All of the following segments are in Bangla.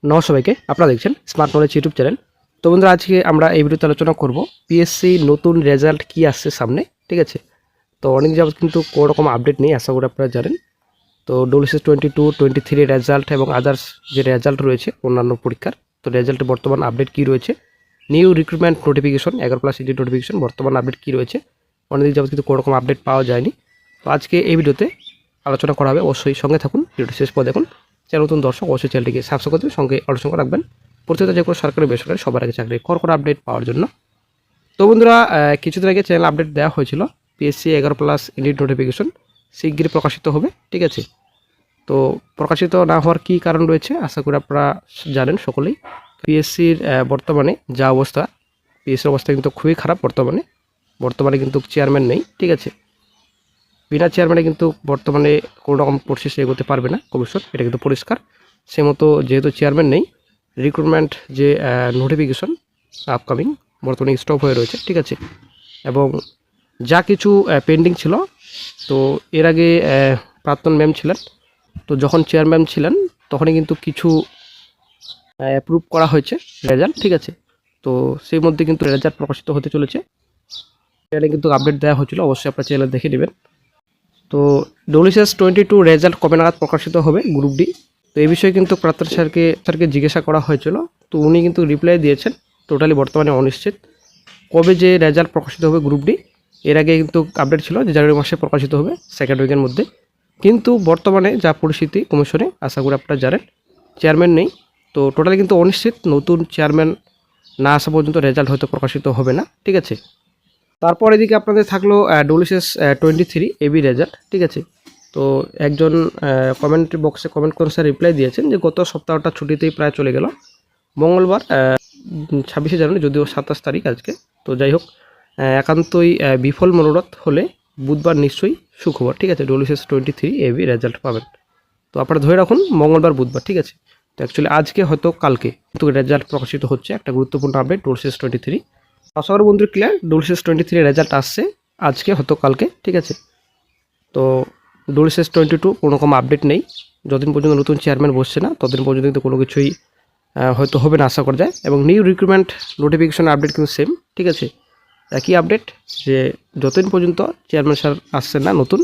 নমস্কার সবাইকে, আপনারা দেখছেন স্মার্ট নলেজ ইউটিউব চ্যানেল। তো বন্ধুরা, আজকে আমরা এই ভিডিওতে আলোচনা করব পিএসসি নতুন রেজাল্ট কি আসছে সামনে। ঠিক আছে, তো অনেক যাবত কিন্তু কোনো রকম আপডেট নেই, আশা করি আপনারা জানেন। তো WCS 22, 23 রেজাল্ট এবং আদার্স যে রেজাল্ট রয়েছে অন্যান্য পরীক্ষার, তো রেজাল্টের বর্তমান আপডেট কী রয়েছে, new recruitment notification 11+ ED notification বর্তমান আপডেট কী রয়েছে, অনেকদিন যাবত কিন্তু কোনো রকম আপডেট পাওয়া যায়নি। তো আজকে এই ভিডিওতে আলোচনা করা হবে, অবশ্যই সঙ্গে থাকুন, ভিডিওটি শেষ পর দেখুন। চ্যানেল নতুন দর্শক অবশ্যই চ্যানেলটিকে সাবস্ক্রাইব করে সঙ্গে আলোচনা রাখবেন প্রতিনিয়ত যে কোনো সরকারি বেসরকারি সবার আগে চাকরি কড়কড়া আপডেট পাওয়ার জন্য। তো বন্ধুরা, কিছুদিন আগে চ্যানেল আপডেট দেওয়া হয়েছিল, পিএসসি 11+ ইডিট নোটিফিকেশন শীঘ্রই প্রকাশিত হবে। ঠিক আছে, তো প্রকাশিত না হওয়ার কী কারণ রয়েছে আশা করি আপনারা জানেন সকলেই। পিএসসির বর্তমানে যা অবস্থা, পিএসসির অবস্থা কিন্তু খুবই খারাপ। বর্তমানে কিন্তু চেয়ারম্যান নেই। ঠিক আছে, বিনা চেয়ারম্যানে কিন্তু বর্তমানে কোনো রকম প্রসেস এগোতে পারবে না কমিশন, এটা কিন্তু পরিষ্কার। সে মতো যেহেতু চেয়ারম্যান নেই, রিক্রুটমেন্ট যে নোটিফিকেশন আপকামিং বর্তমানে স্টপ হয়ে রয়েছে। ঠিক আছে, এবং যা কিছু পেন্ডিং ছিল, তো এর আগে প্রাক্তন ম্যাম ছিলেন, তো যখন চেয়ারম্যান ছিলেন তখনই কিন্তু কিছু অ্যাপ্রুভ করা হয়েছে রেজাল্ট। ঠিক আছে, তো সেই মধ্যে কিন্তু রেজাল্ট প্রকাশিত হতে চলেছে, চ্যানেলে কিন্তু আপডেট দেওয়া হয়েছিল, অবশ্যই আপনার চ্যানেলে দেখে নেবেন। তো WCS 22 রেজাল্ট কবে নাগাদ প্রকাশিত হবে গ্রুপ ডি, তো এই বিষয়ে কিন্তু প্রাক্তন স্যারকে জিজ্ঞাসা করা হয়েছিল, তো উনি কিন্তু রিপ্লাই দিয়েছেন টোটালি বর্তমানে অনিশ্চিত কবে যে রেজাল্ট প্রকাশিত হবে গ্রুপ ডি। এর আগে কিন্তু আপডেট ছিল যে জানুয়ারি মাসে প্রকাশিত হবে, সেকেন্ড উইকের মধ্যে। কিন্তু বর্তমানে যা পরিস্থিতি কমিশনে, আশা করি আপনারা জানেন চেয়ারম্যান নেই, তো টোটালি কিন্তু অনিশ্চিত, নতুন চেয়ারম্যান না আসা পর্যন্ত রেজাল্ট হয়তো প্রকাশিত হবে না। ঠিক আছে, তারপর এদিকে আপনাদের থাকলো WCS 23 এবি রেজাল্ট। ঠিক আছে, তো একজন কমেন্ট বক্সে কমেন্ট করে স্যার রিপ্লাই দিয়েছেন যে গত সপ্তাহটা ছুটিতেই প্রায় চলে গেল, মঙ্গলবার 26শে জানুয়ারি, যদিও 27 তারিখ আজকে। তো যাই হোক, একান্তই বিফল মনোরথ হলে বুধবার নিশ্চয়ই সুখবর। ঠিক আছে, WCS 23 এবি রেজাল্ট পাবেন, তো আপনারা ধরে রাখুন মঙ্গলবার বুধবার। ঠিক আছে, তো অ্যাকচুয়ালি আজকে হয়তো কালকে কিন্তু রেজাল্ট প্রকাশিত হচ্ছে, একটা গুরুত্বপূর্ণ আপডেট WCS 23। আশা করি বন্ধু ক্লিয়ার, WCS 23 রেজাল্ট আসছে আজকে হয়তো কালকে। ঠিক আছে, তো WCS 22 কোনো রকম আপডেট নেই, যতদিন পর্যন্ত নতুন চেয়ারম্যান বসছে না ততদিন পর্যন্ত কিন্তু কোনো কিছুই হয়তো হবে না আশা করা যায়। এবং নিউ রিক্রুটমেন্ট নোটিফিকেশন আপডেট কিন্তু সেম। ঠিক আছে, একই আপডেট, যে যতদিন পর্যন্ত চেয়ারম্যান স্যার আসছে না নতুন,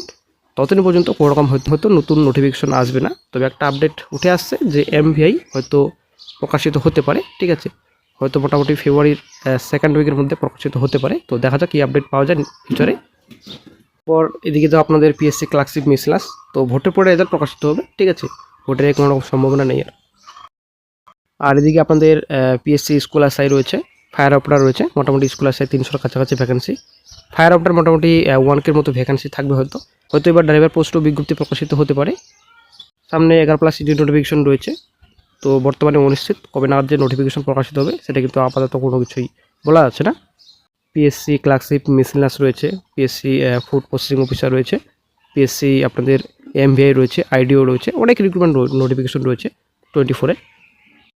ততদিন পর্যন্ত কোনো রকম হয়তো নতুন নোটিফিকেশন আসবে না। তবে একটা আপডেট উঠে আসছে যে MVI হয়তো প্রকাশিত হতে পারে। ঠিক আছে, হয়তো মোটামুটি ফেব্রুয়ারির সেকেন্ড উইকের মধ্যে প্রকাশিত হতে পারে। তো দেখা যাক কী আপডেট পাওয়া যায় ফিউচারে। পর এদিকে তো আপনাদের পিএসসি ক্লার্কশিপ মিসলাস, তো ভোটের পরে রেজাল্ট প্রকাশিত হবে। ঠিক আছে, ভোটের কোনো রকম সম্ভাবনা নেই আর এদিকে আপনাদের পিএসসি স্কুল আসাই রয়েছে, ফায়ার অপারেটর রয়েছে, মোটামুটি স্কুল আসাই 300-র কাছাকাছি ভ্যাকেন্সি। ফায়ার অপারেটর মোটামুটি 1K মতো ভ্যাকেন্সি থাকবে হয়তো এবার ড্রাইভার পোস্টও বিজ্ঞপ্তি প্রকাশিত হতে পারে। সামনে 11+ ইডি নোটিফিকেশন রয়েছে, তো বর্তমানে অনিশ্চিত কবে নাগাদ যে নোটিফিকেশন প্রকাশিত হবে সেটা কিন্তু আপাতত কোনো কিছুই বলা যাচ্ছে না। পিএসসি ক্লার্কশিপ মিসলাস রয়েছে, পিএসসি ফুড প্রসেসিং অফিসার রয়েছে, পিএসসি আপনাদের MVI রয়েছে, IDO রয়েছে, অনেক রিক্রুটমেন্ট নোটিফিকেশন রয়েছে 24-এ।